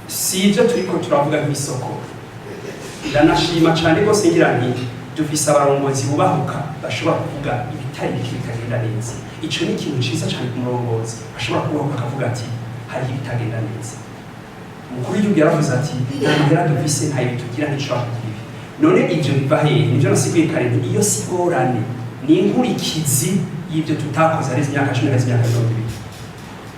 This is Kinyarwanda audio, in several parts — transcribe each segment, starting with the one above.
sivyo turiko turavuga nk'isoko. Ndanashima cyane rwose ngira nti dufise abarongozi bubahuka bashobora kuvuga ibitari bike bitagenda neza. Ico ni ikintu ciza cyane ku murongozi ashobora kubahuka akavuga ati hari ibitagenda neza. Umukuru w'igihugu yaravuze ati ntabwo dufise ntayo tugira n'ishobora kugira. None ivyo biva hehe? Nivyo nasiguye kare nti iyo sigorane ni inkurikizi y'ibyo tutakoze ari imyaka 10 n'imyaka 20.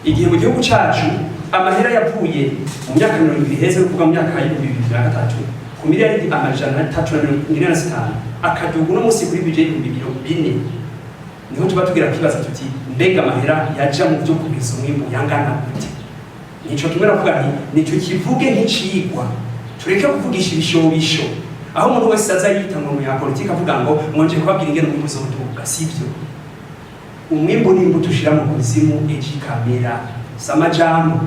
Igihe mu gihugu cacu amahera yavuye mu myaka 20 heze kuvuga mu myaka ya 2023 ku miliyari amajana 345 akadugu no musi kuri budget y'ibiro 4 niho tuba tugira kibaza tuti mbega amahera yaja mu byo kubiza umwimbu yangana gute. Nico tumwe navuga nti nico kivuge nk'icigwa tureke kuvugisha ibishobisho aho umuntu wese aza yita ngo ya politika avuga ngo mwonje kubabwira ingene umwimbu uzoduka sivyo. Umwimbu ni imbuto ushira mu kuzimu eji kamera samajambo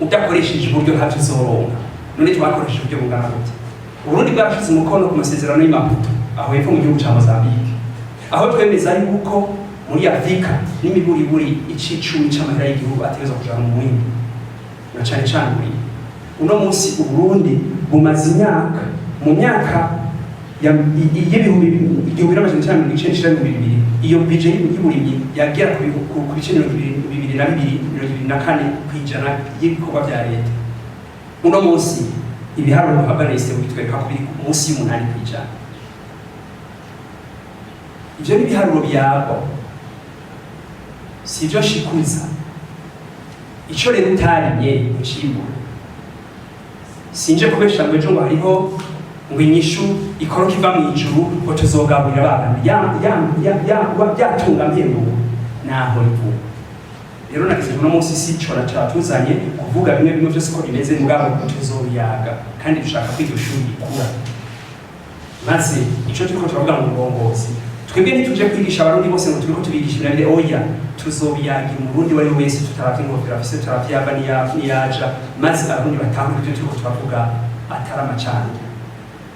udakoresheje uburyo ntacyo uzoronka. None twakoresheje uburyo bungana gute? Uburundi bwarashize umukono ku masezerano y'Imaputo aho hepfo mu gihugu ca Mozambique aho twemeza yuko muri Afrika n'imiburiburi icicumi c'amahera y'igihugu ategeza kuja mu mwimbu na cane cane muri uno munsi Uburundi bumaze imyaka mu myaka y'ibihumbi 1992 iyo budget y'uburimyi yagera ku bice 2024 kwijana y'ibikorwa bya leta. Uno munsi ibiharuro habanese bitwereka ko biri munsi y'umunani kwijana. Ivyo ni ibiharuro byabo sivyo shikuza. Ico rero utarimye ucimbura sinje kubesha ngo ejo ngo hariho ngo inyishu ikoroka iva mu ijuru ngo tuzogaburira abana byatunga mpembo naho ivu. Rero nagize uno munsi sicora cyatuzanye kuvuga bimwe byose ko bimeze mugabo tuzobiyaga kandi dushaka kwiga shuri ikura. Maze ico turiko turavuga mu bongozi twebwe ntituje kwigisha abarundi bose ngo turiko tubigisha ibintu oya tuzobiyaga mu Burundi wari wese tutaravye ngo turafise turavyaba niyaja maze abarundi batanga ibyo turiko turavuga atari amacana.